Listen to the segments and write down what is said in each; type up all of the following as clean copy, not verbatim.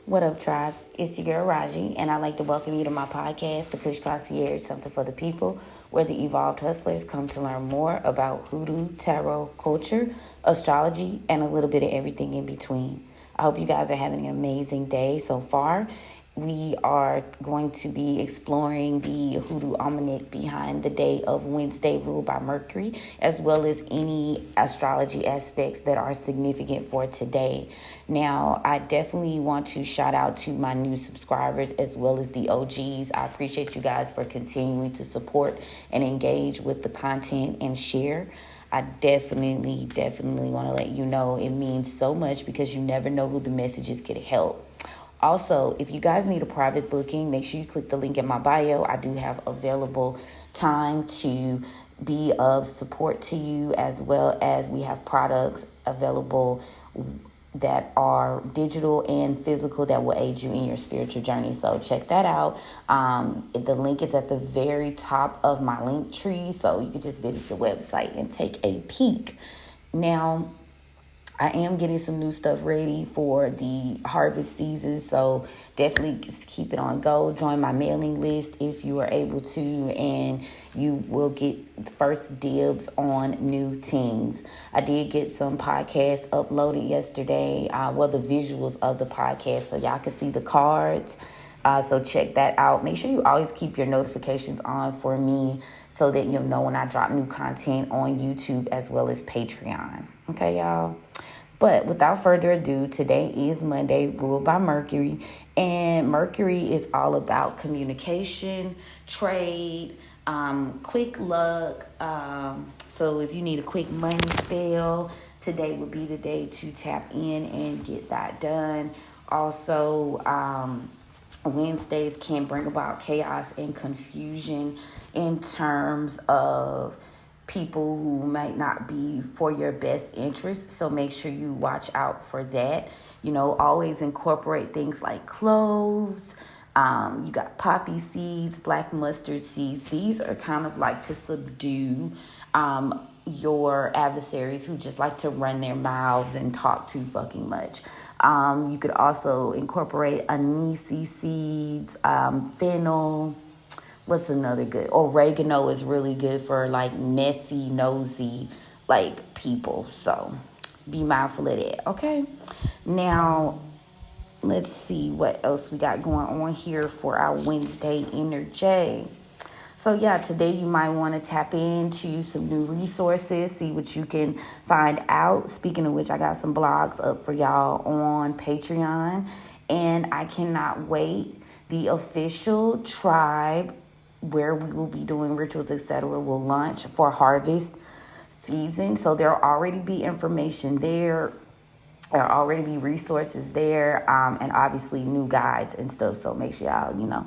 What up, tribe? It's your girl Raji, and I'd like to welcome you to my podcast, The Kush Concierge, Something for the People, where the evolved hustlers come to learn more about hoodoo, tarot, culture, astrology, and a little bit of everything in between. I hope you guys are having an amazing day so far. We are going to be exploring the Hoodoo almanac behind the day of Wednesday ruled by Mercury, as well as any astrology aspects that are significant for today. Now, I definitely want to shout out to my new subscribers as well as the OGs. I appreciate you guys for continuing to support and engage with the content and share. I definitely want to let you know it means so much because you never know who the messages could help. Also, if you guys need a private booking, make sure you click the link in my bio. I do have available time to be of support to you, as well as we have products available that are digital and physical that will aid you in your spiritual journey. So check that out. The link is at the very top of my link tree, so you can just visit the website and take a peek. Now, I am getting some new stuff ready for the harvest season, so definitely keep it on go. Join my mailing list if you are able to, and you will get first dibs on new things. I did get some podcasts uploaded yesterday, the visuals of the podcast, so y'all can see the cards. So check that out. Make sure you always keep your notifications on for me so that you'll know when I drop new content on YouTube as well as Patreon. Okay, y'all? But without further ado, today is Monday, ruled by Mercury. And Mercury is all about communication, trade, quick luck. So if you need a quick money spell, today would be the day to tap in and get that done. Also, Wednesdays can bring about chaos and confusion in terms of people who might not be for your best interest. So make sure you watch out for that. You know, always incorporate things like cloves. You got poppy seeds, black mustard seeds. These are kind of like to subdue your adversaries who just like to run their mouths and talk too fucking much. You could also incorporate anise seeds, fennel. What's another good? Oregano is really good for like messy, nosy, like people. So be mindful of that, okay? Now, let's see what else we got going on here for our Wednesday energy. So yeah, today you might want to tap into some new resources, see what you can find out. Speaking of which, I got some blogs up for y'all on Patreon, and I cannot wait. The official tribe where we will be doing rituals, etc., will launch for harvest season. So there'll already be information there. There'll already be resources there, and obviously new guides and stuff. So make sure y'all,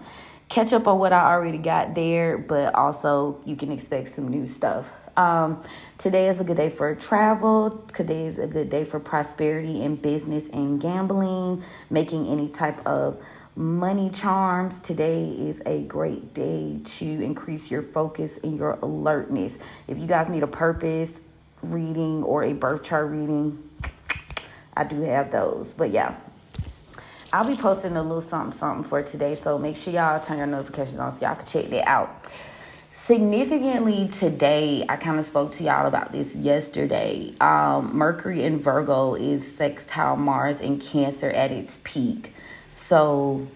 catch up on what I already got there, but also you can expect some new stuff. Today is a good day for travel. Today is a good day for prosperity in business and gambling, making any type of money charms. Today is a great day to increase your focus and your alertness. If you guys need a purpose reading or a birth chart reading, I do have those. But yeah, I'll be posting a little something for today, so make sure y'all turn your notifications on so y'all can check that out. Significantly today, I kind of spoke to y'all about this yesterday. Mercury in Virgo is sextile Mars in Cancer at its peak. So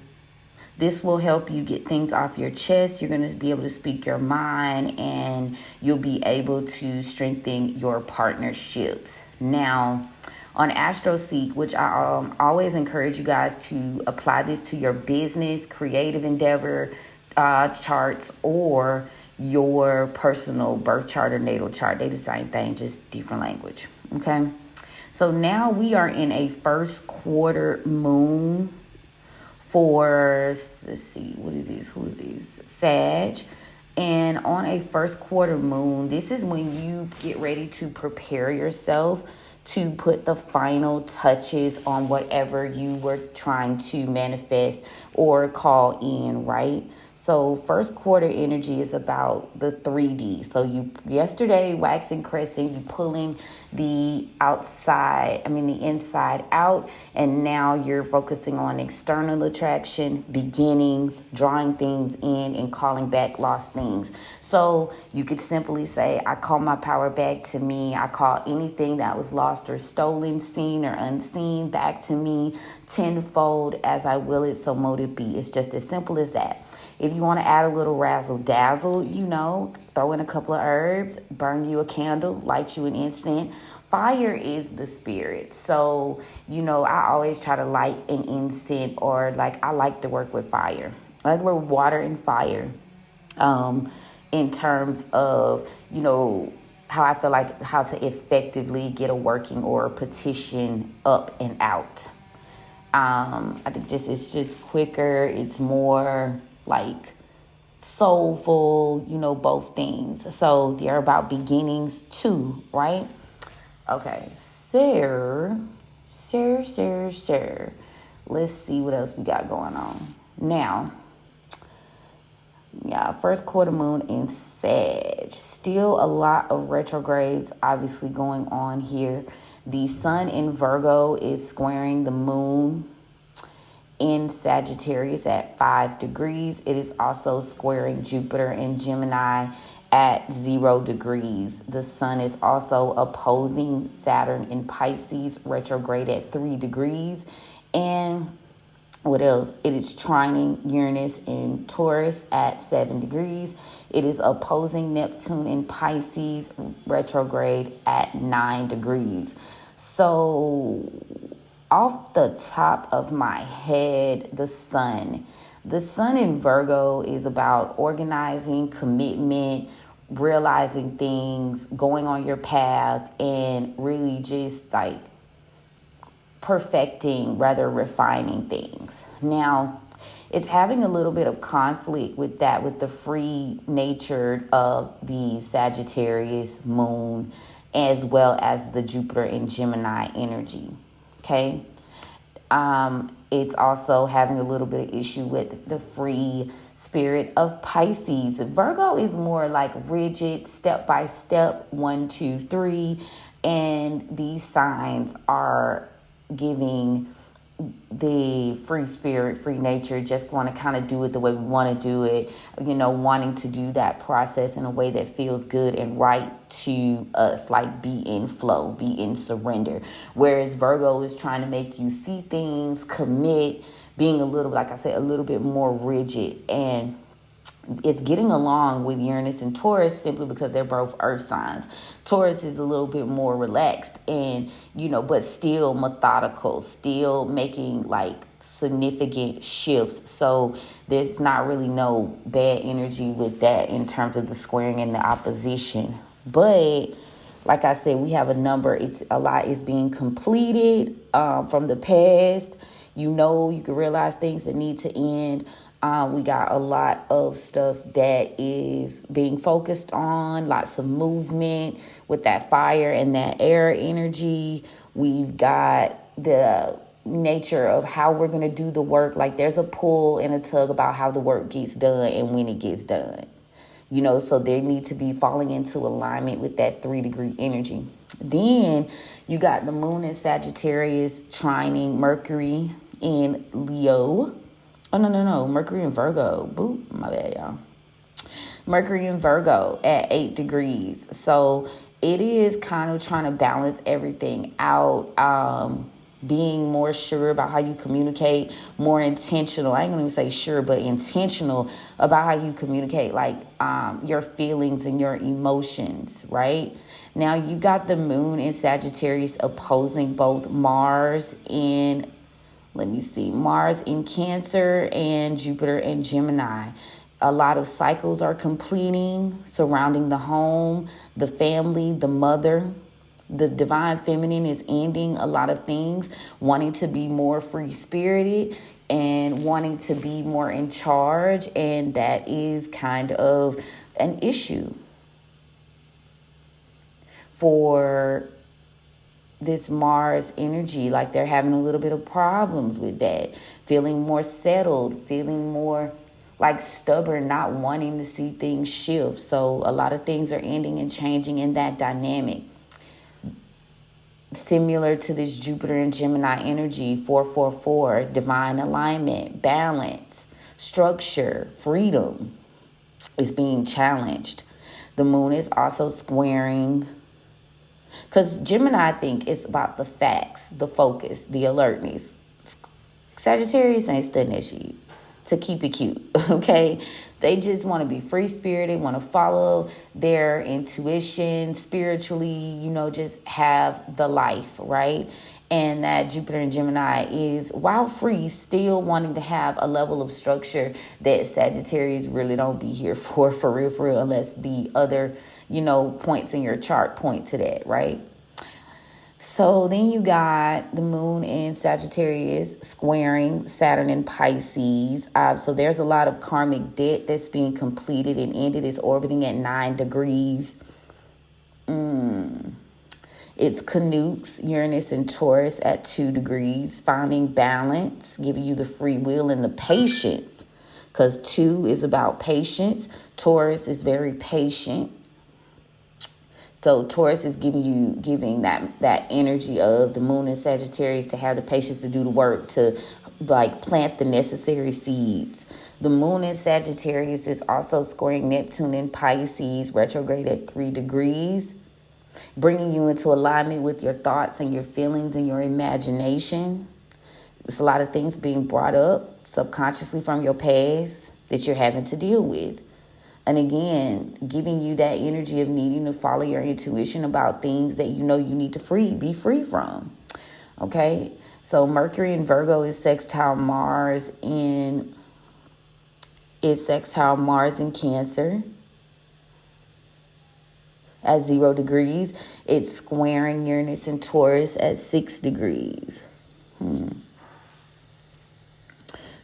this will help you get things off your chest. You're going to be able to speak your mind, and you'll be able to strengthen your partnerships. Now, on AstroSeek, which I always encourage you guys to apply this to your business, creative endeavor charts, or your personal birth chart or natal chart. They the same thing, just different language. Okay? So now we are in a first quarter moon for, let's see, who is these? Sag. And on a first quarter moon, this is when you get ready to prepare yourself to put the final touches on whatever you were trying to manifest or call in, right? So first quarter energy is about the 3D. So you yesterday waxing crescent, you pulling the inside out, and now you're focusing on external attraction, beginnings, drawing things in, and calling back lost things. So you could simply say, I call my power back to me. I call anything that was lost or stolen, seen or unseen, back to me tenfold as I will it, so mote it be. It's just as simple as that. If you want to add a little razzle dazzle, throw in a couple of herbs, burn you a candle, light you an incense. Fire is the spirit. So, I always try to light an incense, or I like to work with fire. I like to work with water and fire in terms of, how I feel like how to effectively get a working or a petition up and out. I think it's just quicker. It's more soulful, both things. So they're about beginnings too, right? Okay, sir. Let's see what else we got going on. Now, first quarter moon in Sag. Still a lot of retrogrades obviously going on here. The sun in Virgo is squaring the moon in Sagittarius at 5 degrees. It is also squaring Jupiter in Gemini at 0 degrees. The sun is also opposing Saturn in Pisces, retrograde at 3 degrees. And what else? It is trining Uranus in Taurus at 7 degrees. It is opposing Neptune in Pisces, retrograde at 9 degrees. So off the top of my head, the sun in Virgo is about organizing, commitment, realizing things, going on your path, and really just perfecting, rather refining things. Now, it's having a little bit of conflict with that, with the free nature of the Sagittarius moon, as well as the Jupiter and Gemini energy. Okay. It's also having a little bit of issue with the free spirit of Pisces. Virgo is more rigid, step by step, 1, 2, 3. And these signs are giving the free spirit, free nature, just want to kind of do it the way we want to do it, wanting to do that process in a way that feels good and right to us, be in flow, be in surrender. Whereas Virgo is trying to make you see things, commit, being a little, like I said, a little bit more rigid. And it's getting along with Uranus and Taurus simply because they're both earth signs. Taurus is a little bit more relaxed and, but still methodical, still making significant shifts. So there's not really no bad energy with that in terms of the squaring and the opposition. But like I said, we have a lot is being completed from the past. You can realize things that need to end. We got a lot of stuff that is being focused on, lots of movement with that fire and that air energy. We've got the nature of how we're going to do the work. There's a pull and a tug about how the work gets done and when it gets done. So they need to be falling into alignment with that 3-degree energy. Then you got the moon in Sagittarius trining Mercury in Leo. Oh, no. Mercury in Virgo. Boop. My bad, y'all. Mercury in Virgo at 8 degrees. So it is kind of trying to balance everything out. Being more sure about how you communicate, more intentional. I ain't gonna even say sure, but intentional about how you communicate, your feelings and your emotions, right? Now you've got the moon in Sagittarius opposing both Mars in Cancer and Jupiter in Gemini. A lot of cycles are completing surrounding the home, the family, the mother. The divine feminine is ending a lot of things, wanting to be more free-spirited and wanting to be more in charge. And that is kind of an issue for this Mars energy. They're having a little bit of problems with that, feeling more settled, feeling more like stubborn, not wanting to see things shift. So a lot of things are ending and changing in that dynamic. Similar to this Jupiter and Gemini energy, 444, divine alignment, balance, structure, freedom is being challenged. The moon is also squaring, because Gemini, I think, is about the facts, the focus, the alertness. Sagittarius ain't studying that shit to keep it cute, okay? They just want to be free-spirited, want to follow their intuition spiritually, just have the life, right? And that Jupiter and Gemini is, while free, still wanting to have a level of structure that Sagittarius really don't be here for real, unless the other, points in your chart point to that, right? So then you got the moon in Sagittarius squaring Saturn in Pisces. So there's a lot of karmic debt that's being completed and ended. It's orbiting at 9 degrees. It's Canucks, Uranus and Taurus at 2 degrees. Finding balance, giving you the free will and the patience. Because 2 is about patience. Taurus is very patient. So Taurus is giving that energy of the moon in Sagittarius to have the patience to do the work, to plant the necessary seeds. The moon in Sagittarius is also squaring Neptune in Pisces, retrograde at 3 degrees, bringing you into alignment with your thoughts and your feelings and your imagination. There's a lot of things being brought up subconsciously from your past that you're having to deal with. And again, giving you that energy of needing to follow your intuition about things that you need to be free from. Okay? So Mercury in Virgo is sextile Mars in Cancer at 0 degrees. It's squaring Uranus and Taurus at 6 degrees.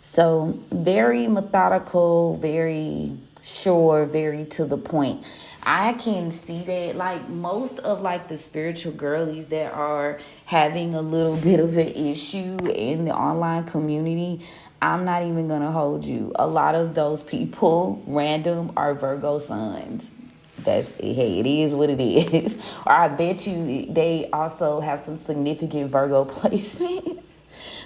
So very methodical, very sure, very to the point. I can see that most of the spiritual girlies that are having a little bit of an issue in the online community, I'm not even going to hold you. A lot of those people, random, are Virgo suns. It is what it is. Or I bet you they also have some significant Virgo placements.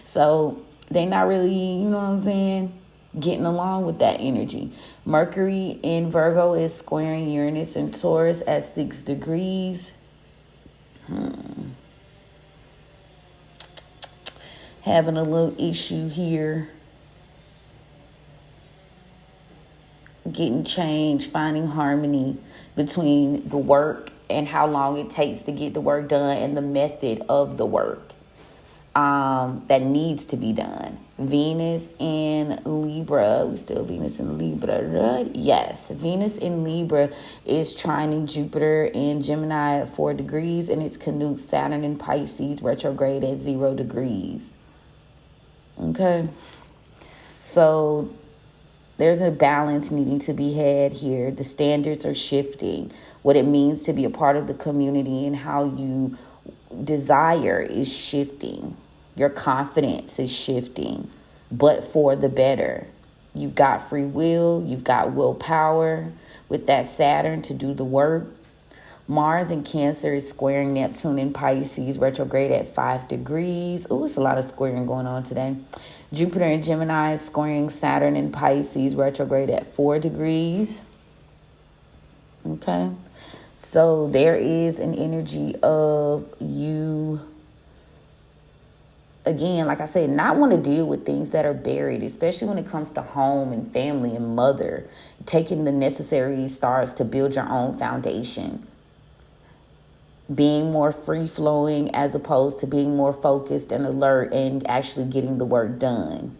So they're not really, getting along with that energy. Mercury in Virgo is squaring Uranus and Taurus at 6 degrees. Having a little issue here. Getting change, finding harmony between the work and how long it takes to get the work done and the method of the work that needs to be done. Venus in Libra. We still Venus in Libra, right? Yes. Venus in Libra is trining Jupiter in Gemini at 4 degrees, and it's Canute Saturn in Pisces retrograde at 0 degrees. Okay. So there's a balance needing to be had here. The standards are shifting. What it means to be a part of the community and how you desire is shifting. Your confidence is shifting, but for the better. You've got free will. You've got willpower with that Saturn to do the work. Mars in Cancer is squaring Neptune in Pisces, retrograde at 5 degrees. Oh, it's a lot of squaring going on today. Jupiter in Gemini is squaring Saturn in Pisces, retrograde at 4 degrees. Okay. So there is an energy of you, again, like I said, not want to deal with things that are buried, especially when it comes to home and family and mother, taking the necessary stars to build your own foundation. Being more free-flowing as opposed to being more focused and alert and actually getting the work done.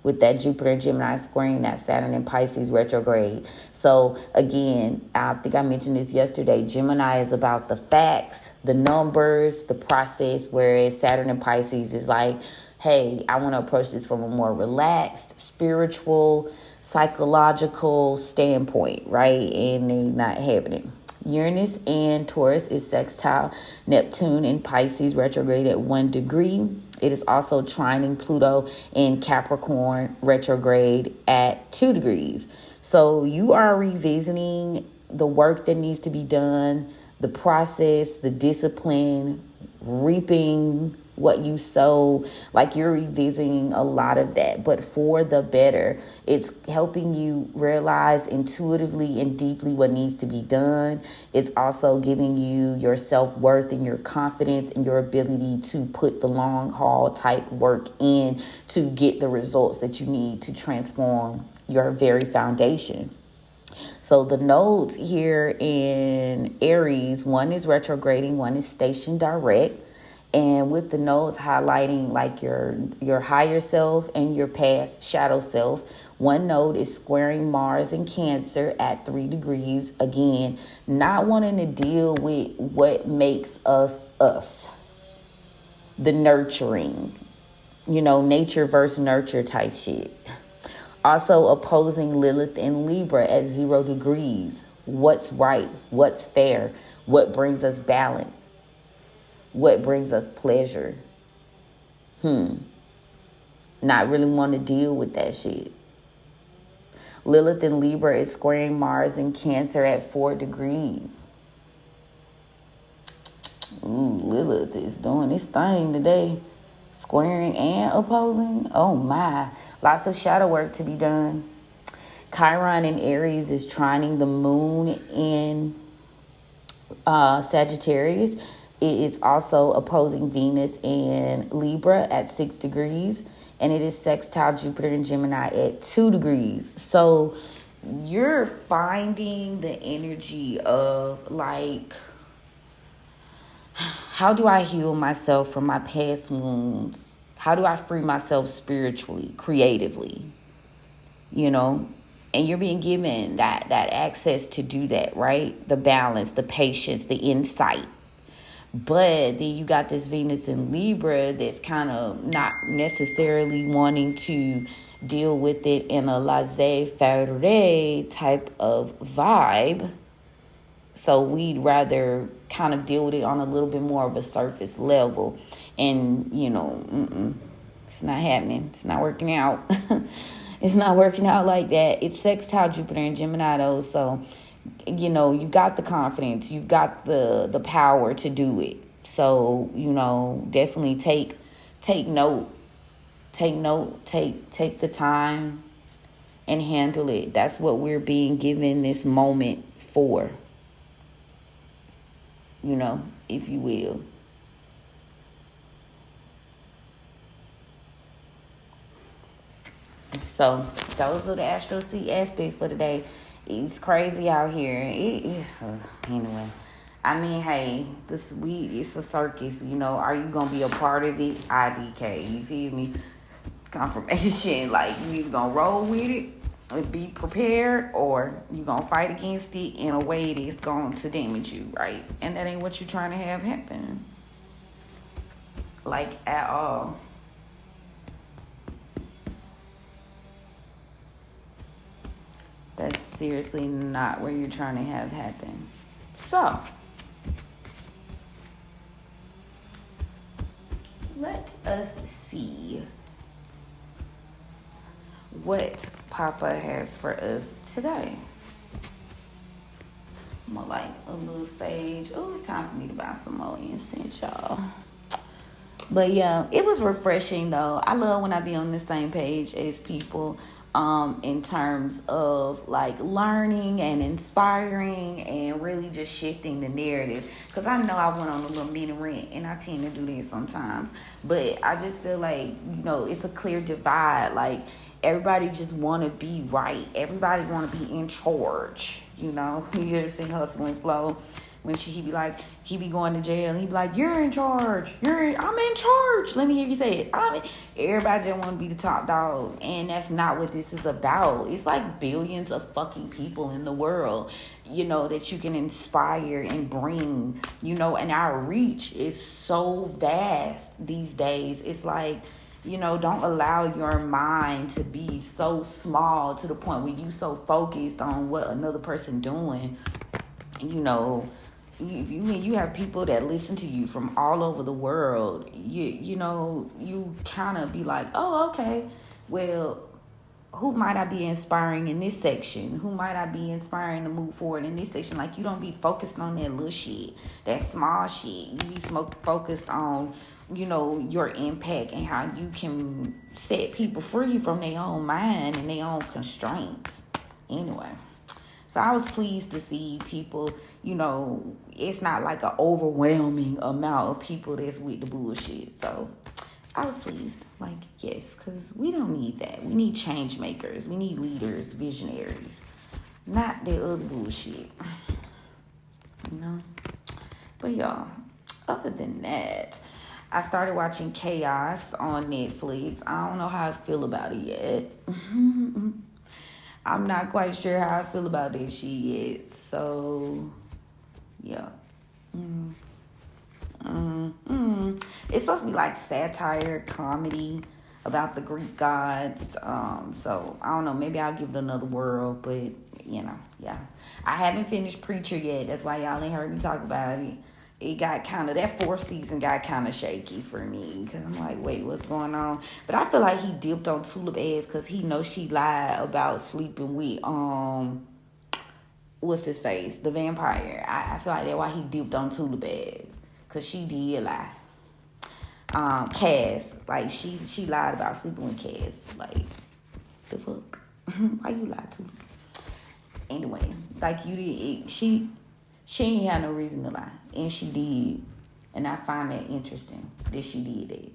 With that Jupiter and Gemini squaring that Saturn in Pisces retrograde. So again, I think I mentioned this yesterday. Gemini is about the facts, the numbers, the process, whereas Saturn in Pisces is like, hey, I want to approach this from a more relaxed, spiritual, psychological standpoint, right? And they not having it. Uranus and Taurus is sextile Neptune in Pisces retrograde at 1 degree. It is also trining Pluto in Capricorn retrograde at 2 degrees. So you are revisiting the work that needs to be done, the process, the discipline, reaping what you sow. Like, you're revisiting a lot of that, but for the better. It's helping you realize intuitively and deeply what needs to be done. It's also giving you your self-worth and your confidence and your ability to put the long haul type work in to get the results that you need to transform your very foundation. So the nodes here in Aries, one is retrograding, one is stationed direct. And with the nodes highlighting like your higher self and your past shadow self, one node is squaring Mars in Cancer at 3 degrees. Again, not wanting to deal with what makes us us. The nurturing, nature versus nurture type shit. Also opposing Lilith and Libra at 0 degrees. What's right? What's fair? What brings us balance? What brings us pleasure? Not really want to deal with that shit. Lilith in Libra is squaring Mars in Cancer at 4 degrees. Ooh, Lilith is doing this thing today. Squaring and opposing. Oh my. Lots of shadow work to be done. Chiron in Aries is trining the moon in Sagittarius. It is also opposing Venus in Libra at 6 degrees. And it is sextile Jupiter in Gemini at 2 degrees. So you're finding the energy of like, how do I heal myself from my past wounds? How do I free myself spiritually, creatively? And you're being given that access to do that, right? The balance, the patience, the insight. But then you got this Venus in Libra that's kind of not necessarily wanting to deal with it in a laissez-faire type of vibe. So we'd rather kind of deal with it on a little bit more of a surface level. And, it's not happening. It's not working out. It's not working out like that. It's sextile Jupiter and Gemini, though. So, you've got the confidence. You've got the power to do it. So, definitely take note. Take note. Take the time and handle it. That's what we're being given this moment for. If you will. So those are the Astro C aspects for today. It's crazy out here. Anyway, I mean, hey, it's a circus. Are you gonna be a part of it? IDK, you feel me? Confirmation, like you either gonna roll with it and be prepared, or you gonna fight against it in a way that's going to damage you, right? And that ain't what you're trying to have happen, like, at all. That's seriously not where you're trying to have happen. So, let us see what Papa has for us today. I'm gonna light a little sage. Oh, it's time for me to buy some more incense, y'all. But yeah, it was refreshing though. I love when I be on the same page as people, in terms of like learning and inspiring and really just shifting the narrative. Because I know I went on a little mini rant, and I tend to do this sometimes. But I just feel like, it's a clear divide. Like, everybody just want to be right. Everybody want to be in charge. You ever seen Hustle and Flow? When he be going to jail, and he be like, you're in charge. I'm in charge. Let me hear you say it. Everybody just want to be the top dog. And that's not what this is about. It's like billions of fucking people in the world, that you can inspire and bring, and our reach is so vast these days. It's like, don't allow your mind to be so small to the point where you so focused on what another person doing you know, when you have people that listen to you from all over the world, you know, you kind of be like, oh, okay, well, who might I be inspiring in this section? Who might I be inspiring to move forward in this section? Like, you don't be focused on that little shit, that small shit. You be focused on, you know, your impact and how you can set people free from their own mind and their own constraints. Anyway, so I was pleased to see people, you know, it's not like an overwhelming amount of people that's with the bullshit. So I was pleased. Like, yes, because we don't need that. We need change makers. We need leaders, visionaries. Not the other bullshit. You know? But y'all, other than that, I started watching Chaos on Netflix. I don't know how I feel about it yet. I'm not quite sure how I feel about this shit yet. So, yeah. It's supposed to be like satire, comedy about the Greek gods. So, I don't know. Maybe I'll give it another whirl. But, you know, yeah. I haven't finished Preacher yet. That's why y'all ain't heard me talk about it. It got kind of, that fourth season got kind of shaky for me. Because I'm like, wait, what's going on? But I feel like he dipped on Tulip ass because he knows she lied about sleeping with, what's his face? The vampire. I feel like that's why he dipped on Tulip ass. Because she did lie. Cass. Like, she lied about sleeping with Cass. Like, the fuck? Why you lied to? Anyway, like, you did, she ain't had no reason to lie. And she did. And I find that interesting that she did it.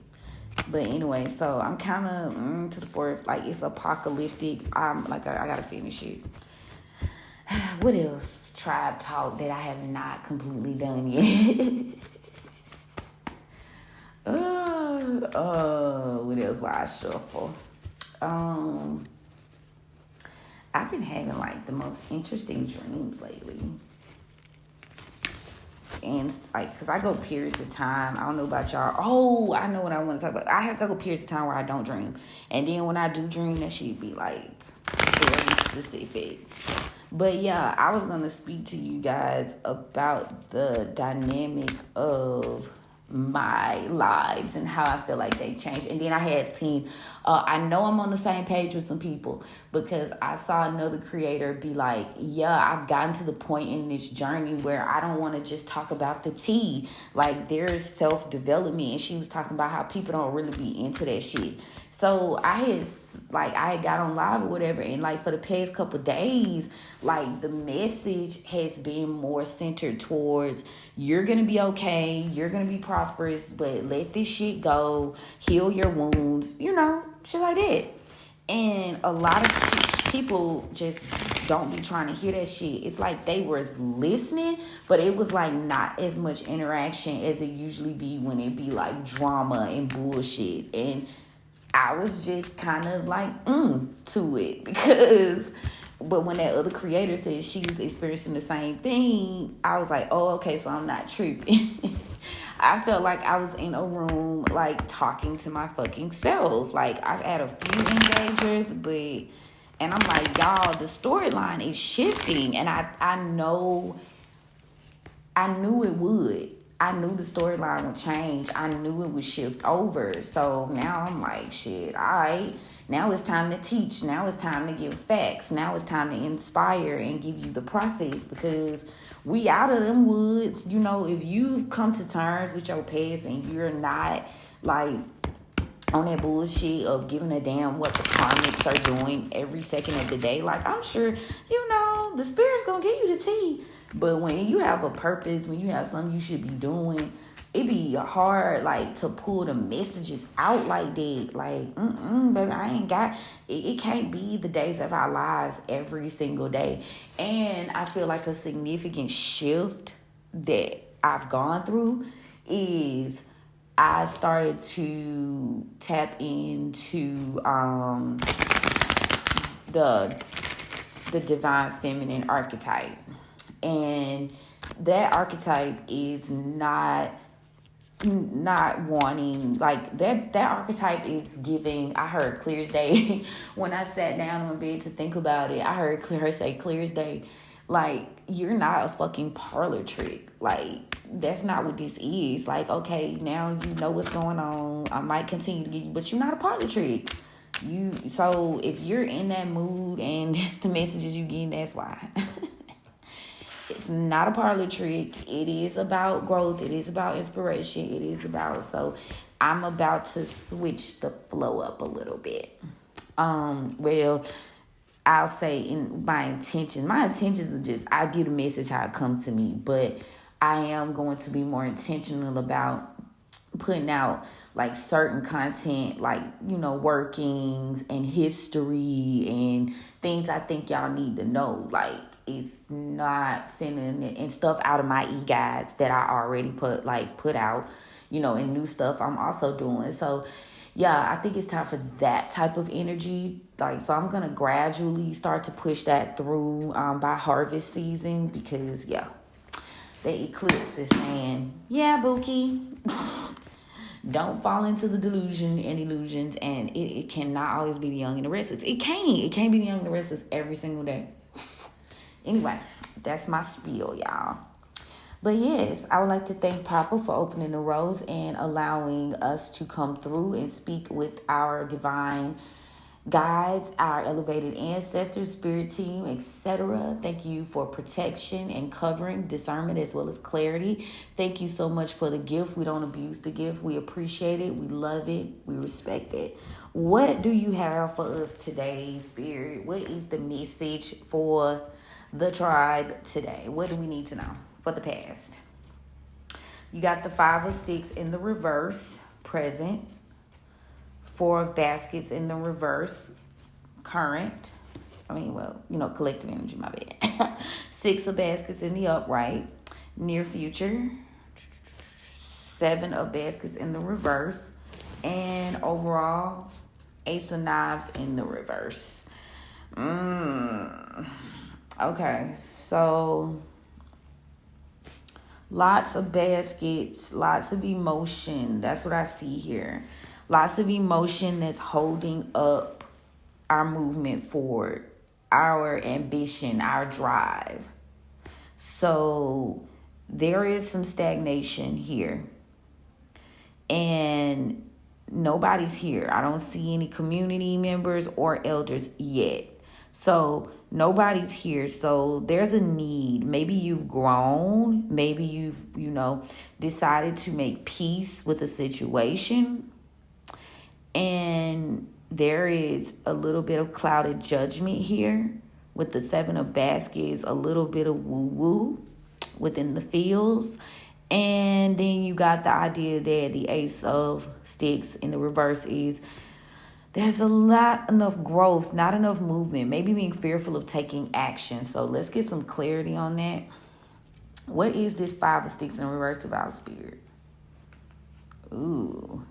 But anyway, so I'm kind of to the fourth. Like, it's apocalyptic. I got to finish it. What else? Tribe talk that I have not completely done yet. What else? Why I shuffle? I've been having like the most interesting dreams lately. And like, because I go periods of time. I don't know about y'all. Oh, I know what I want to talk about. I go periods of time where I don't dream. And then when I do dream, that shit be like very specific. But yeah, I was going to speak to you guys about the dynamic of my lives and how I feel like they changed. And then I had seen, I know I'm on the same page with some people because I saw another creator be like, yeah, I've gotten to the point in this journey where I don't want to just talk about the tea. Like, there's self-development. And she was talking about how people don't really be into that shit. So I had got on live or whatever, and like for the past couple days, like the message has been more centered towards you're gonna be okay, you're gonna be prosperous, but let this shit go, heal your wounds, you know, shit like that. And a lot of people just don't be trying to hear that shit. It's like they was listening, but it was like not as much interaction as it usually be when it be like drama and bullshit. And I was just kind of like, to it because, but when that other creator said she was experiencing the same thing, I was like, oh, okay, so I'm not tripping. I felt like I was in a room, like, talking to my fucking self. Like, I've had a few engagers, and I'm like, y'all, the storyline is shifting, and I knew it would. I knew the storyline would change. I knew it would shift over. So now I'm like, shit, all right. Now it's time to teach. Now it's time to give facts. Now it's time to inspire and give you the process because we out of them woods. You know, if you've come to terms with your past and you're not, like, on that bullshit of giving a damn what the karmics are doing every second of the day, like, I'm sure, you know, the spirit's gonna give you the tea. But when you have a purpose, when you have something you should be doing, it be hard, like, to pull the messages out like that. Like, baby, I ain't got, it can't be the days of our lives every single day. And I feel like a significant shift that I've gone through is I started to tap into the divine feminine archetype. And that archetype is not wanting, like, that archetype is giving. I heard clear as day when I sat down in my bed to think about it. I heard her say clear as day, Like, you're not a fucking parlor trick. Like, that's not what this is. Like, okay, now you know what's going on. I might continue to give you, but you're not a parlor trick. So if you're in that mood and that's the messages you getting, that's why. It's not a parlor trick. It is about growth. It is about inspiration. It is about, so I'm about to switch the flow up a little bit. Well, I'll say in my intentions are just, I get a message how it comes to me, but I am going to be more intentional about putting out like certain content, like, workings and history and things I think y'all need to know. Like, it's not finna, and stuff out of my e-guides that I already put out, and new stuff I'm also doing. So yeah, I think it's time for that type of energy. Like, so I'm gonna gradually start to push that through by harvest season, because the eclipse is saying, yeah, Bookie, don't fall into the delusion and illusions, and it cannot always be the young and the restless. It can't be the young and the restless every single day. Anyway, that's my spiel, y'all. But yes, I would like to thank Papa for opening the rose and allowing us to come through and speak with our divine guides, our elevated ancestors, spirit team, etc. Thank you for protection and covering, discernment, as well as clarity. Thank you so much for the gift. We don't abuse the gift. We appreciate it. We love it. We respect it. What do you have for us today, Spirit? What is the message for the tribe today? What do we need to know for the past? You got the 5 of Sticks in the reverse, present. 4 of Baskets in the reverse, current. Collective energy, my bad. 6 of Baskets in the upright, near future. 7 of Baskets in the reverse. And overall, Ace of Knives in the reverse. Okay, so lots of baskets, lots of emotion. That's what I see here. Lots of emotion that's holding up our movement forward, our ambition, our drive. So there is some stagnation here. And nobody's here. I don't see any community members or elders yet. So nobody's here. So there's a need. Maybe you've grown. Maybe you've, decided to make peace with a situation. And there is a little bit of clouded judgment here with the 7 of Baskets, a little bit of woo-woo within the fields. And then you got the idea that the Ace of Sticks in the reverse is there's enough growth, not enough movement, maybe being fearful of taking action. So let's get some clarity on that. What is this 5 of Sticks in the reverse about, Spirit? Ooh.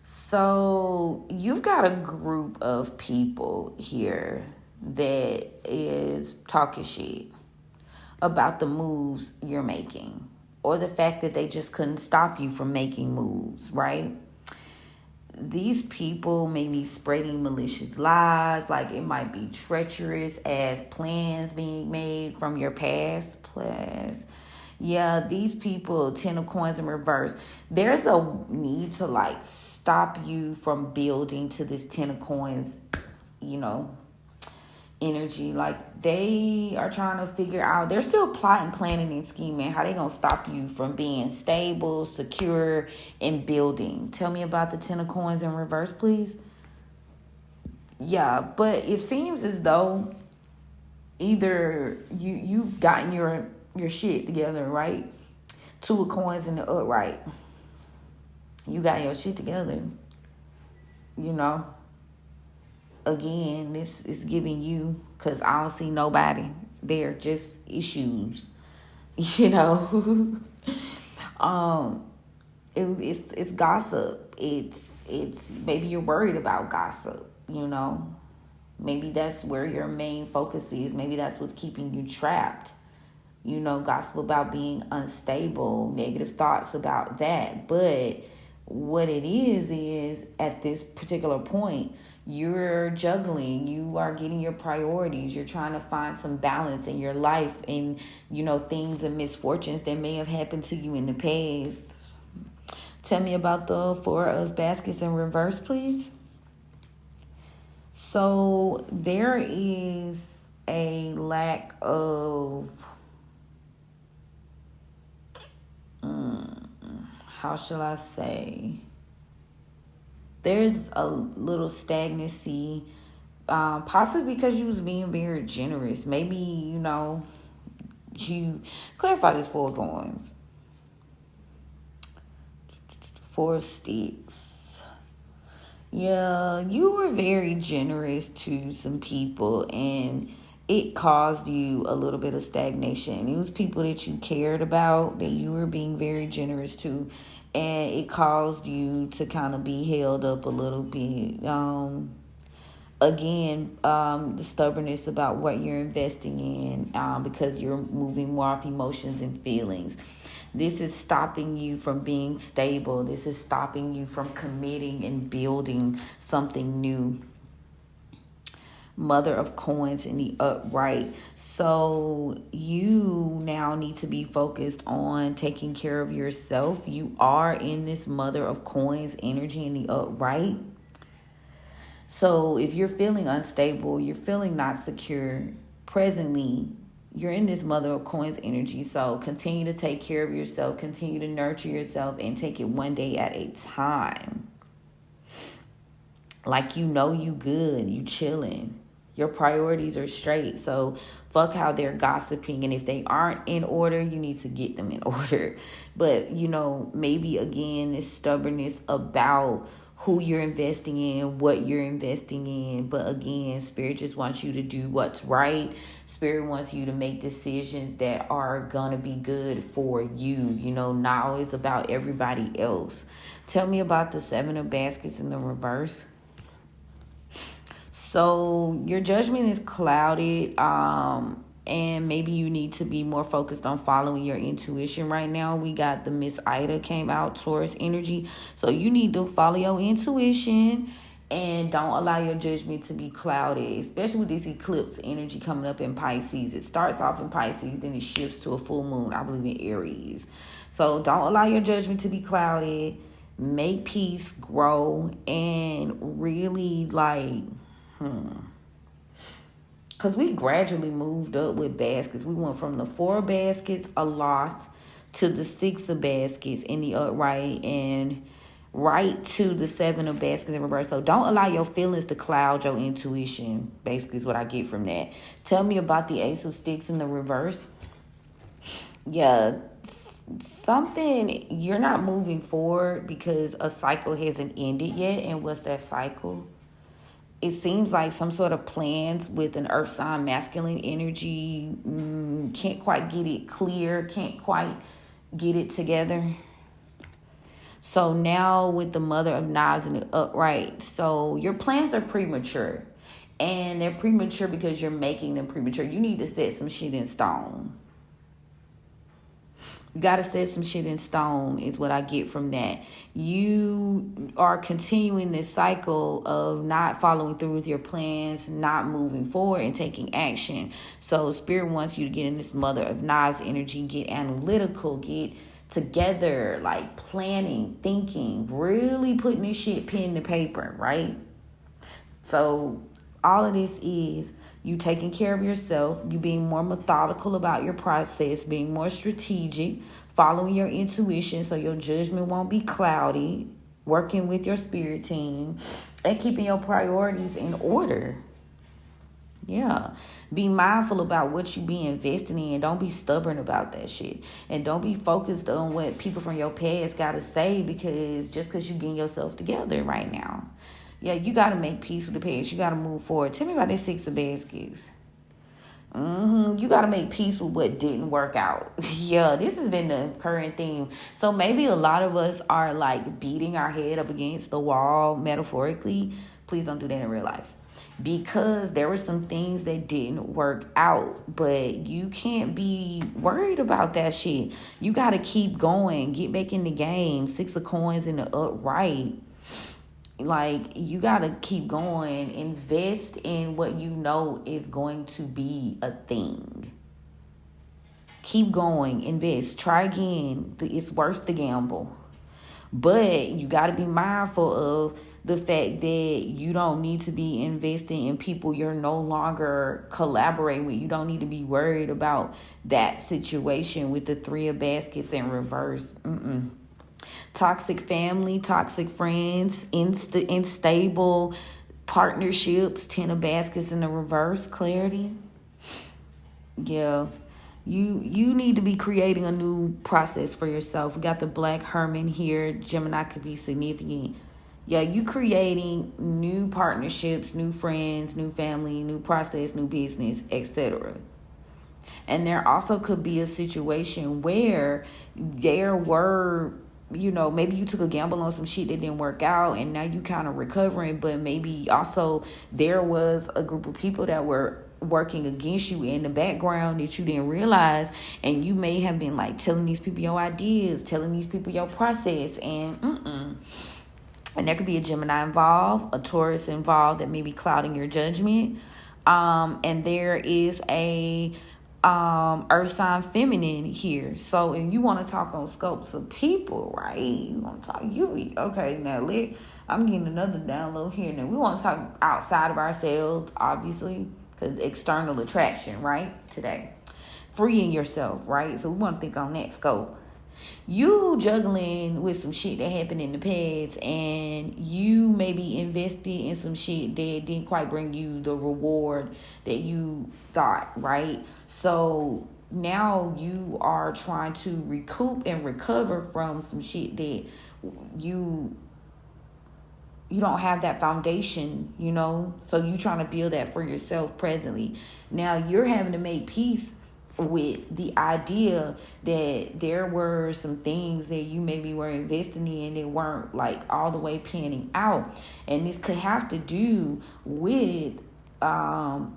So you've got a group of people here that is talking shit about the moves you're making, or the fact that they just couldn't stop you from making moves, right? These people may be spreading malicious lies, like it might be treacherous as plans being made from your past. Yeah, these people, 10 of Coins in reverse. There's a need to stop you from building to this 10 of Coins, energy. Like, they are trying to figure out, they're still plotting, planning, and scheming how they gonna stop you from being stable, secure, and building. Tell me about the 10 of Coins in reverse, please. Yeah, but it seems as though either you've gotten your shit together, right? 2 of Coins in the upright. You got your shit together. Again, this is giving you, because I don't see nobody there, just issues. It's gossip. It's maybe you're worried about gossip, Maybe that's where your main focus is. Maybe that's what's keeping you trapped. Gossip about being unstable, negative thoughts about that. But what it is at this particular point, You're juggling. You are getting your priorities. You're trying to find some balance in your life and, things and misfortunes that may have happened to you in the past. Tell me about the Four of Baskets in reverse, please. So there is a lack of, how shall I say? There's a little stagnancy, possibly because you was being very generous. Maybe, you clarify this Four of Coins. Four of Sticks. Yeah, you were very generous to some people and it caused you a little bit of stagnation. It was people that you cared about that you were being very generous to, and it caused you to kind of be held up a little bit. The stubbornness about what you're investing in, because you're moving more off emotions and feelings. This is stopping you from being stable. This is stopping you from committing and building something new. Mother of Coins in the upright. So you now need to be focused on taking care of yourself. You are in this Mother of Coins energy in the upright. So if you're feeling unstable, you're feeling not secure presently, you're in this Mother of Coins energy. So continue to take care of yourself, continue to nurture yourself, and take it one day at a time. Like you good, you chilling. Your priorities are straight. So fuck how they're gossiping. And if they aren't in order, you need to get them in order. But, maybe again, this stubbornness about who you're investing in, what you're investing in. But again, Spirit just wants you to do what's right. Spirit wants you to make decisions that are going to be good for you. Not always about everybody else. Tell me about the Seven of Baskets in the reverse. So your judgment is clouded, and maybe you need to be more focused on following your intuition right now. We got the Miss Ida came out, Taurus energy. So you need to follow your intuition and don't allow your judgment to be clouded, especially with this eclipse energy coming up in Pisces. It starts off in Pisces, then it shifts to a full moon, I believe, in Aries. So don't allow your judgment to be clouded. Make peace, grow, and really because we gradually moved up with baskets. We went from the 4 baskets, a loss, to the 6 of baskets in the upright, and right to the 7 of baskets in reverse. So don't allow your feelings to cloud your intuition, basically is what I get from that. Tell me about the Ace of Sticks in the reverse. Yeah, something, you're not moving forward because a cycle hasn't ended yet. And what's that cycle? It seems like some sort of plans with an earth sign masculine energy. Can't quite get it clear. Can't quite get it together. So now with the Mother of Knives in the upright. So your plans are premature. And they're premature because you're making them premature. You need to set some shit in stone. You got to set some shit in stone is what I get from that. You are continuing this cycle of not following through with your plans, not moving forward and taking action. So Spirit wants you to get in this Mother of Knives energy, get analytical, get together, like planning, thinking, really putting this shit pen to paper, right? So all of this is you taking care of yourself, you being more methodical about your process, being more strategic, following your intuition so your judgment won't be cloudy, working with your spirit team, and keeping your priorities in order. Yeah. Be mindful about what you be investing in. Don't be stubborn about that shit. And don't be focused on what people from your past got to say because you're getting yourself together right now. Yeah, you got to make peace with the past. You got to move forward. Tell me about that 6 of baskets. You got to make peace with what didn't work out. Yeah, this has been the current theme. So maybe a lot of us are like beating our head up against the wall metaphorically. Please don't do that in real life. Because there were some things that didn't work out. But you can't be worried about that shit. You got to keep going. Get back in the game. 6 of coins in the upright. Like, you gotta keep going. Invest in what you know is going to be a thing. Keep going. Invest. Try again. It's worth the gamble. But you got to be mindful of the fact that you don't need to be investing in people you're no longer collaborating with. You don't need to be worried about that situation with the 3 of baskets in reverse. Toxic family, toxic friends, unstable partnerships, 10 of baskets in the reverse, clarity. Yeah. You need to be creating a new process for yourself. We got the Black Herman here. Gemini could be significant. Yeah, you creating new partnerships, new friends, new family, new process, new business, etc. And there also could be a situation where there were, maybe you took a gamble on some shit that didn't work out and now you kind of recovering, but maybe also there was a group of people that were working against you in the background that you didn't realize, and you may have been like telling these people your ideas, telling these people your process, and there could be a Gemini involved, a Taurus involved that may be clouding your judgment, and there is a earth sign feminine here. So if you want to talk on scopes of people, right, you want to talk okay, now I'm getting another download here. Now we want to talk outside of ourselves, obviously, because external attraction, right, today. Freeing yourself, right? So we want to think on that scope. You juggling with some shit that happened in the past, and you maybe invested in some shit that didn't quite bring you the reward that you thought, right? So now you are trying to recoup and recover from some shit that you don't have that foundation, so you trying to build that for yourself presently. Now you're having to make peace with the idea that there were some things that you maybe were investing in that weren't like all the way panning out, and this could have to do with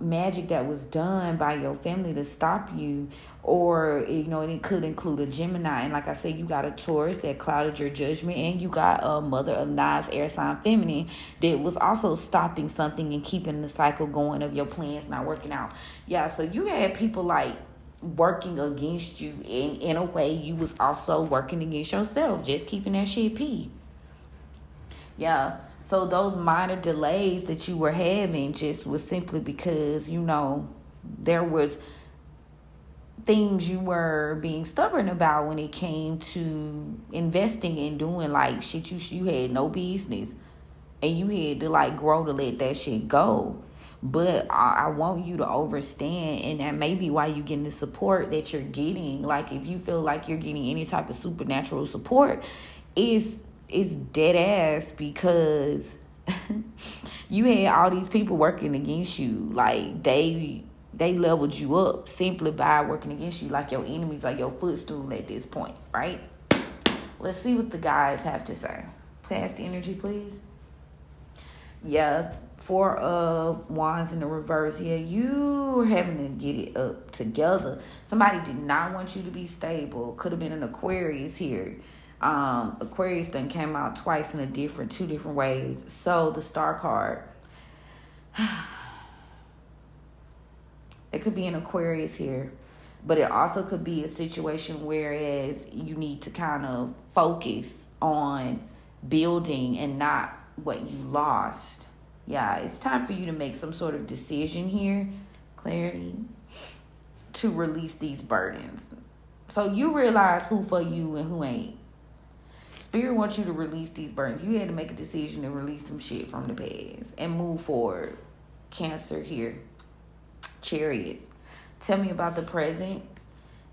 magic that was done by your family to stop you, or it could include a Gemini. And like I said, you got a Taurus that clouded your judgment, and you got a mother of knives air sign feminine that was also stopping something and keeping the cycle going of your plans not working out. Yeah, so you had people like working against you, and in a way you was also working against yourself, just keeping that shit pee. Yeah. So those minor delays that you were having just was simply because, there was things you were being stubborn about when it came to investing and doing like shit you had no business, and you had to like grow to let that shit go. But I want you to understand, and that may be why you're getting the support that you're getting. Like, if you feel like you're getting any type of supernatural support, it's dead ass because you had all these people working against you. Like, they leveled you up simply by working against you, like your enemies are your footstool at this point, right? Let's see what the guys have to say. Pass the energy, please. Yeah, 4 of Wands in the reverse. Yeah, you were having to get it up together. Somebody did not want you to be stable. Could have been an Aquarius here. Aquarius thing came out twice in two different ways. So the Star card, it could be an Aquarius here, but it also could be a situation whereas you need to kind of focus on building and not what you lost. Yeah, it's time for you to make some sort of decision here, clarity, to release these burdens. So you realize who for you and who ain't. Spirit wants you to release these burdens. You had to make a decision to release some shit from the past and move forward. Cancer here. Chariot. Tell me about the present.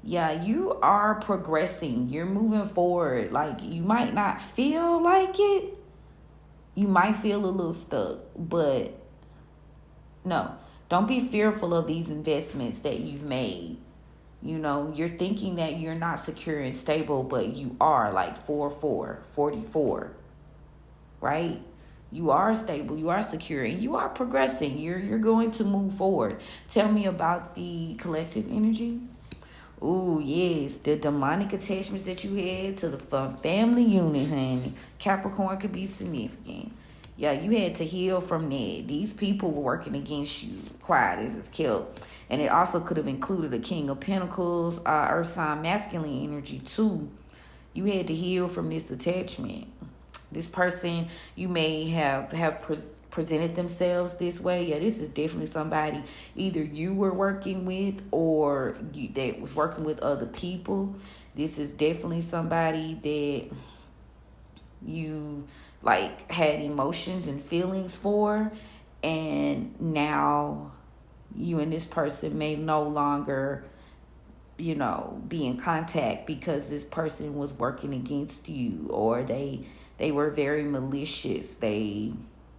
Yeah, you are progressing. You're moving forward. Like, you might not feel like it. You might feel a little stuck. But no, don't be fearful of these investments that you've made. You're thinking that you're not secure and stable, but you are, like 44, right? You are stable, you are secure, and you are progressing. You're going to move forward. Tell me about the collective energy. Ooh, yes, the demonic attachments that you had to the family unit, honey. Capricorn could be significant. Yeah, you had to heal from that. These people were working against you. Quiet as it's killed. And it also could have included a King of Pentacles, Earth sign, masculine energy too. You had to heal from this attachment. This person, you may have presented themselves this way. Yeah, this is definitely somebody either you were working with or that was working with other people. This is definitely somebody that you like had emotions and feelings for, and now you and this person may no longer be in contact because this person was working against you, or they were very malicious, they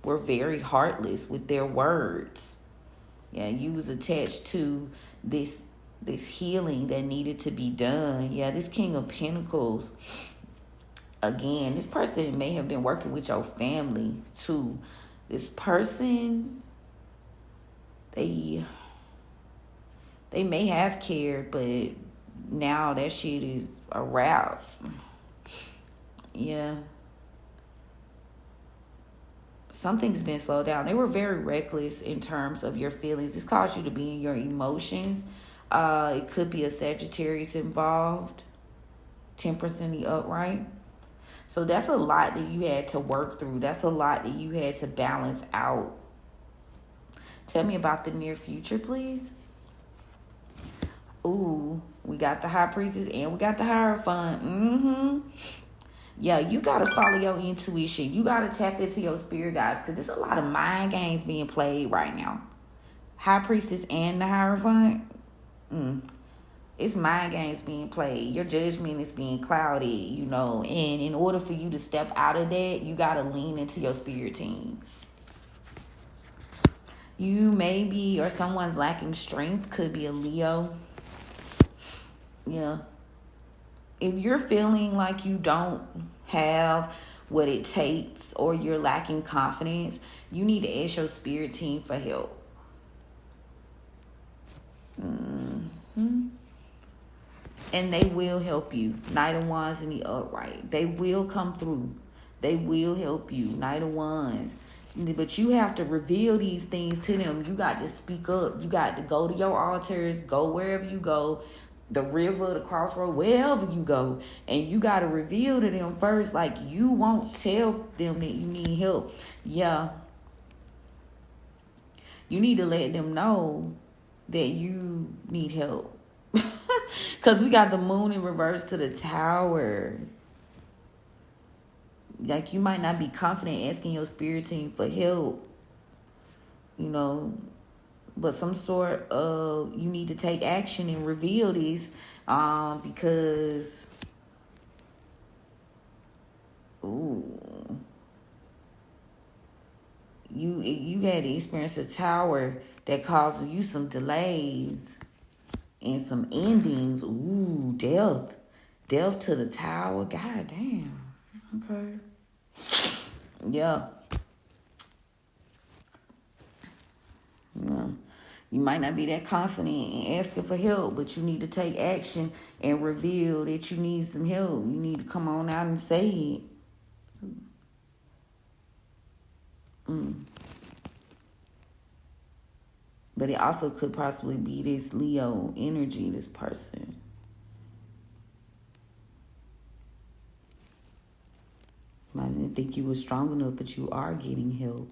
were very heartless with their words. Yeah, you was attached to this healing that needed to be done. Yeah, this King of Pentacles, again, this person may have been working with your family too. This person, they may have cared, but now that shit is a wrap. Yeah. Something's been slowed down. They were very reckless in terms of your feelings. This caused you to be in your emotions. It could be a Sagittarius involved. Temperance in the upright. So that's a lot that you had to work through. That's a lot that you had to balance out. Tell me about the near future, please. Ooh, we got the High Priestess and we got the Hierophant. Yeah, you got to follow your intuition. You got to tap into your spirit guides, because there's a lot of mind games being played right now. High Priestess and the Hierophant. It's mind games being played. Your judgment is being clouded, and in order for you to step out of that, you got to lean into your spirit team. You maybe, or someone's lacking strength, could be a Leo. Yeah. If you're feeling like you don't have what it takes, or you're lacking confidence, you need to ask your spirit team for help. And they will help you. Knight of Wands in the upright. They will come through. They will help you. Knight of Wands. But you have to reveal these things to them. You got to speak up. You got to go to your altars. Go wherever you go. The river, the crossroad, wherever you go. And you got to reveal to them first. Like, you won't tell them that you need help. Yeah. You need to let them know that you need help. Because we got the Moon in reverse to the Tower. Like, you might not be confident asking your spirit team for help, but some sort of, you need to take action and reveal this, because you had to experience a tower that caused you some delays and some endings. Death to the Tower. God damn. Okay. Yeah. You might not be that confident in asking for help, but you need to take action and reveal that you need some help. You need to come on out and say it. But it also could possibly be this Leo energy, this person. I didn't think you were strong enough, but you are getting help.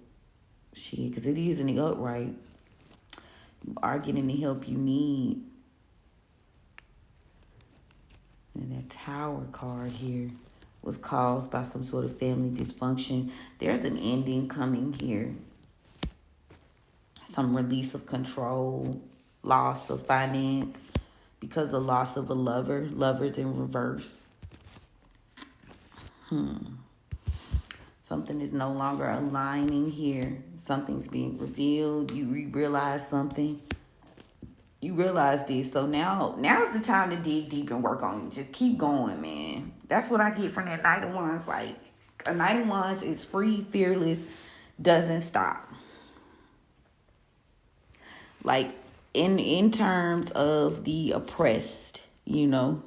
Shit, because it is in the upright. You are getting the help you need. And that Tower card here was caused by some sort of family dysfunction. There's an ending coming here. Some release of control, loss of finance because of loss of a lover. Lovers in reverse. Something is no longer aligning here. Something's being revealed. You realize something. You realize this. So now's the time to dig deep and work on it. Just keep going, man. That's what I get from that Knight of Wands. Like, a Knight of Wands is free, fearless, doesn't stop. Like, in terms of the oppressed, you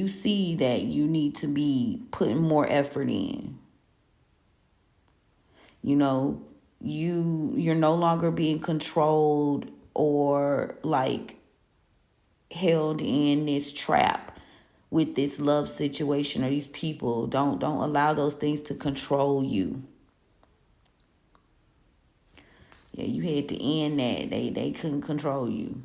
see that you need to be putting more effort in. You know, you're no longer being controlled or like held in this trap with this love situation or these people. Don't allow those things to control you. Yeah, you had to end that. They couldn't control you.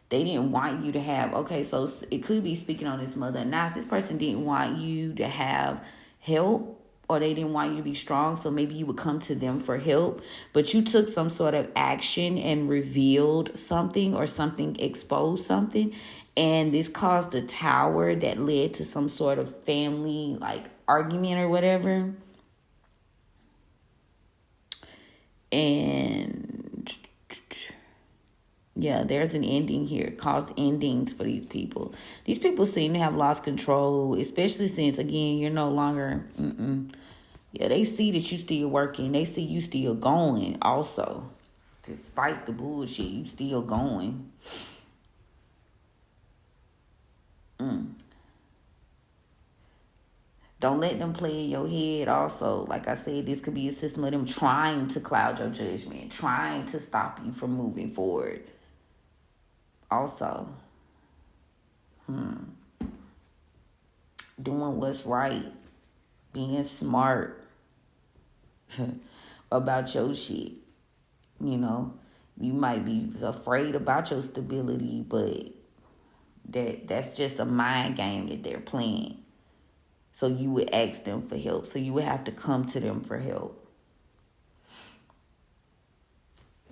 They didn't want you to have, okay, so it could be speaking on this mother. Now, this person didn't want you to have help, or they didn't want you to be strong, so maybe you would come to them for help, but you took some sort of action and revealed something, or something exposed something, and this caused a tower that led to some sort of family, like, argument or whatever. And yeah, there's an ending here. It caused endings for these people. These people seem to have lost control, especially since, again, you're no longer, Yeah, they see that you still working. They see you still going also. Despite the bullshit, you still going. Don't let them play in your head also. Like I said, this could be a system of them trying to cloud your judgment, trying to stop you from moving forward. Also, doing what's right, being smart about your shit. You know, you might be afraid about your stability, but that's just a mind game that they're playing. So you would ask them for help. So you would have to come to them for help.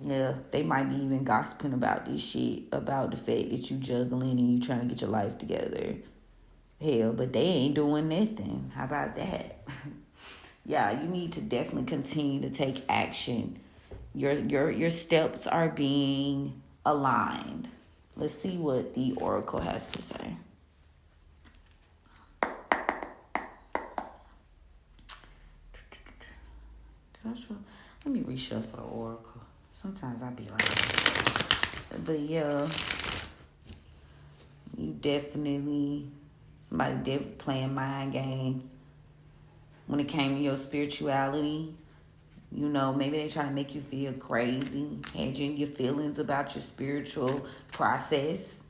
Yeah, they might be even gossiping about this shit, about the fact that you juggling and you trying to get your life together. Hell, but they ain't doing nothing. How about that? Yeah, you need to definitely continue to take action. Your steps are being aligned. Let's see what the oracle has to say. Let me reshuffle the oracle. Sometimes I be like, but yeah, you definitely, somebody playing mind games when it came to your spirituality. You know, maybe they trying to make you feel crazy, hedging your feelings about your spiritual process.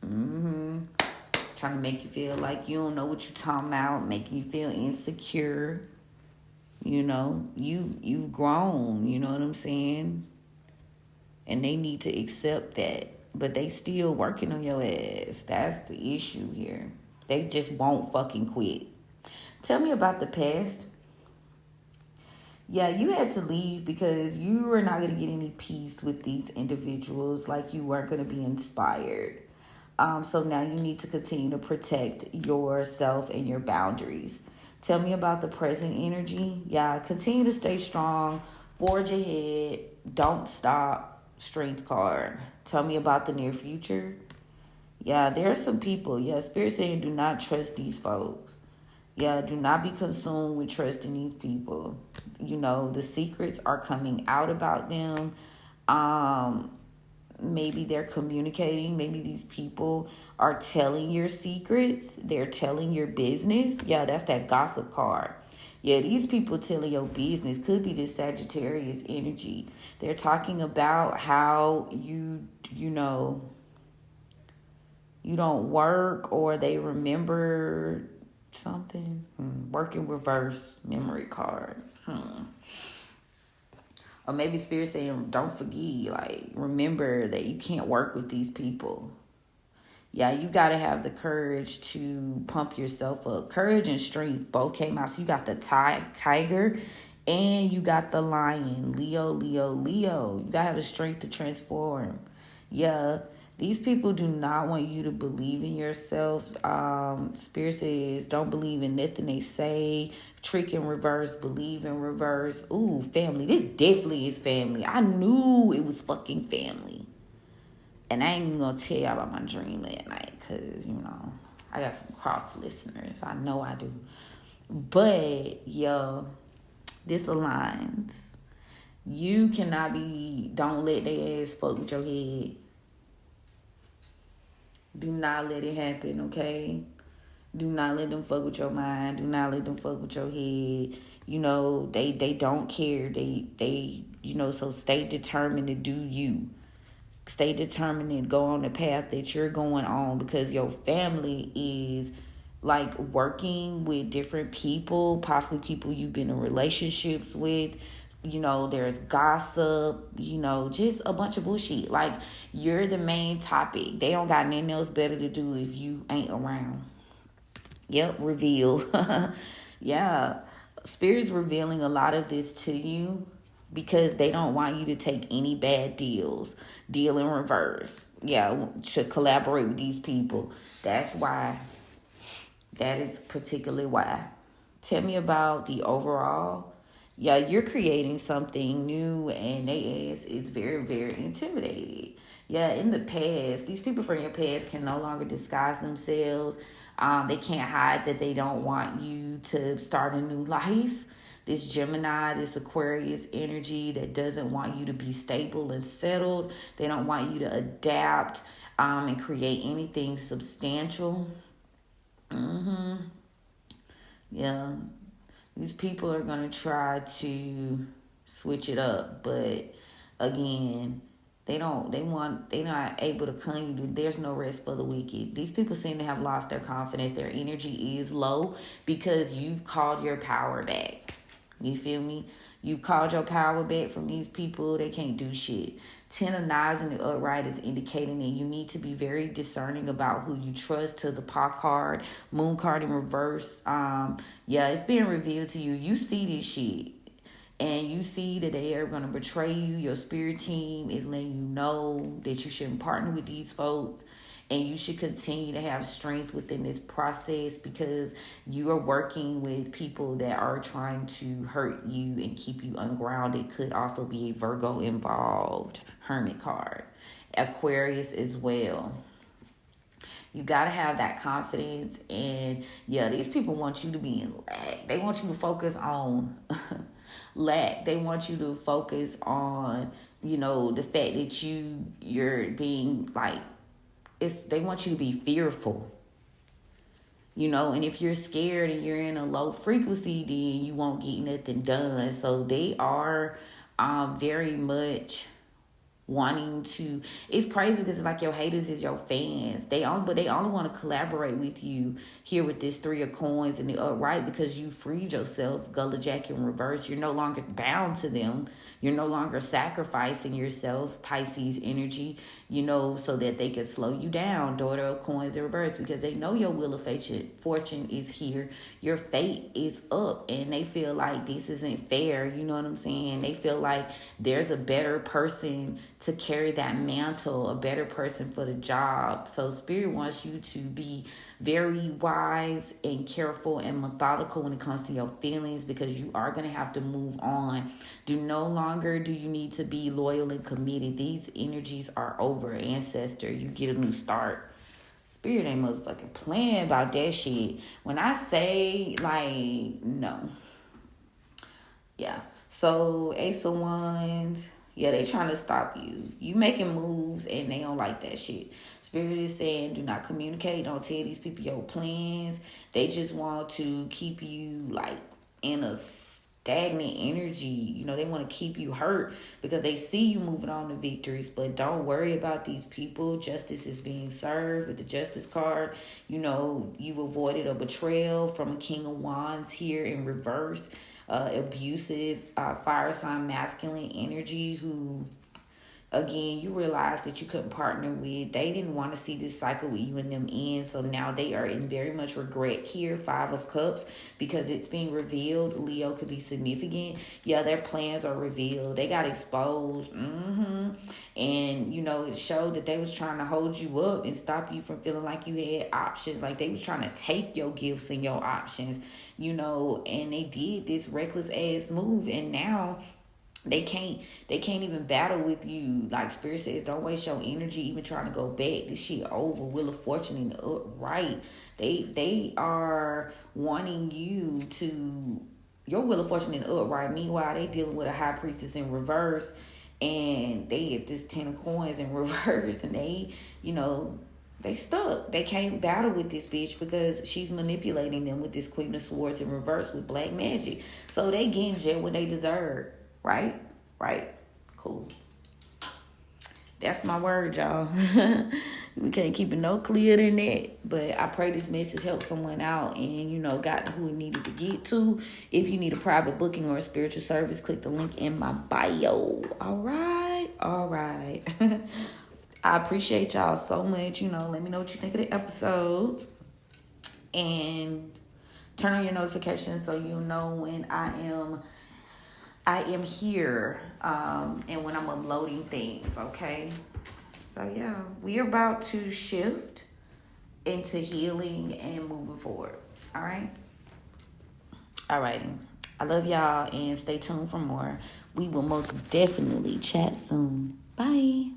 Trying to make you feel like you don't know what you're talking about, making you feel insecure. You know, you've grown, you know what I'm saying? And they need to accept that. But they still working on your ass. That's the issue here. They just won't fucking quit. Tell me about the past. Yeah, you had to leave because you were not going to get any peace with these individuals. Like, you weren't going to be inspired. So now you need to continue to protect yourself and your boundaries. Tell me about the present energy. Yeah, continue to stay strong. Forge ahead. Don't stop. Strength card. Tell me about the near future. Yeah, there are some people. Yeah, Spirit saying do not trust these folks. Yeah, do not be consumed with trusting these people. You know, the secrets are coming out about them. Maybe they're communicating. Maybe these people are telling your secrets. They're telling your business. Yeah, that's that gossip card. Yeah, these people telling your business could be this Sagittarius energy. They're talking about how you know, you don't work, or they remember something. Work in reverse, memory card. Or maybe Spirit saying, don't forget, like, remember that you can't work with these people. Yeah, you got to have the courage to pump yourself up. Courage and strength both came out. So you got the tiger and you got the lion. Leo, Leo, Leo. You got to have the strength to transform. Yeah, these people do not want you to believe in yourself. Spirit says, don't believe in nothing they say. Trick in reverse, believe in reverse. Ooh, family. This definitely is family. I knew it was fucking family. And I ain't even gonna tell y'all about my dream that night, because, you know, I got some cross listeners. I know I do. But, yo, this aligns. You cannot be, don't let their ass fuck with your head. Do not let it happen, okay? Do not let them fuck with your mind. Do not let them fuck with your head. They don't care. So stay determined to do you. Stay determined and go on the path that you're going on, because your family is like working with different people, possibly people you've been in relationships with. There's gossip, just a bunch of bullshit. Like, you're the main topic. They don't got nothing else better to do if you ain't around. Yep, reveal. Yeah. Spirit's revealing a lot of this to you because they don't want you to take any bad deals. Deal in reverse. Yeah, should collaborate with these people. That's why. That is particularly why. Tell me about the overall. Yeah, you're creating something new, and they ass is very, very intimidated. Yeah, in the past, these people from your past can no longer disguise themselves. They can't hide that they don't want you to start a new life. This Gemini, this Aquarius energy that doesn't want you to be stable and settled. They don't want you to adapt and create anything substantial. Yeah. These people are going to try to switch it up, but again, they're not able to come you. There's no rest for the wicked. These people seem to have lost their confidence. Their energy is low because you've called your power back. You feel me? You've called your power back from these people. They can't do shit. 10 of Knives in the upright is indicating that you need to be very discerning about who you trust. To the Paw card, Moon card in reverse. It's being revealed to you. You see this shit. And you see that they are going to betray you. Your spirit team is letting you know that you shouldn't partner with these folks. And you should continue to have strength within this process, because you are working with people that are trying to hurt you and keep you ungrounded. Could also be a Virgo involved. Hermit card. Aquarius as well. You got to have that confidence. And yeah, these people want you to be in lack. They want you to focus on lack. They want you to focus on, the fact that you're being like, they want you to be fearful. And if you're scared and you're in a low frequency, then you won't get nothing done. So they are very much wanting to. It's crazy because it's like your haters is your fans. They only want to collaborate with you here with this 3 of coins in the upright, because you freed yourself. Gullah Jack in reverse. You're no longer bound to them. You're no longer sacrificing yourself. Pisces energy, so that they can slow you down. Daughter of coins in reverse, because they know your wheel of fortune is here. Your fate is up, and they feel like this isn't fair. You know what I'm saying? They feel like there's a better person to carry that mantle, a better person for the job. So Spirit wants you to be very wise and careful and methodical when it comes to your feelings, because you are going to have to move on. No longer do you need to be loyal and committed. These energies are over, ancestor. You get a new start. Spirit ain't motherfucking playing about that shit. When I say, like, no. Yeah. So Ace of Wands. Yeah, they trying to stop you. You making moves and they don't like that shit. Spirit is saying do not communicate. Don't tell these people your plans. They just want to keep you like in a stagnant energy. They want to keep you hurt because they see you moving on to victories. But don't worry about these people. Justice is being served with the Justice card. You've avoided a betrayal from a King of Wands here in reverse. Abusive fire sign masculine energy who, again, you realize that you couldn't partner with. They didn't want to see this cycle with you and them in, so now they are in very much regret here. 5 of Cups, because it's being revealed. Leo could be significant. Yeah, their plans are revealed. They got exposed. And it showed that they was trying to hold you up and stop you from feeling like you had options. Like they was trying to take your gifts and your options, and they did this reckless ass move, and now they can't even battle with you. Like Spirit says, don't waste your energy even trying to go back. This shit over. Wheel of Fortune in the upright. They are wanting you to, your Wheel of Fortune in the upright. Meanwhile, they dealing with a High Priestess in reverse, and they get this 10 of coins in reverse, and they, they stuck. They can't battle with this bitch because she's manipulating them with this Queen of Swords in reverse with black magic. So they get in jail when they deserve. Right? Right. Cool. That's my word, y'all. We can't keep it no clearer than that. But I pray this message helped someone out and, got to who it needed to get to. If you need a private booking or a spiritual service, click the link in my bio. All right. I appreciate y'all so much. Let me know what you think of the episodes. And turn on your notifications so you know when I am here and when I'm uploading things, okay? So, yeah, we are about to shift into healing and moving forward, all right? All righty. I love y'all and stay tuned for more. We will most definitely chat soon. Bye.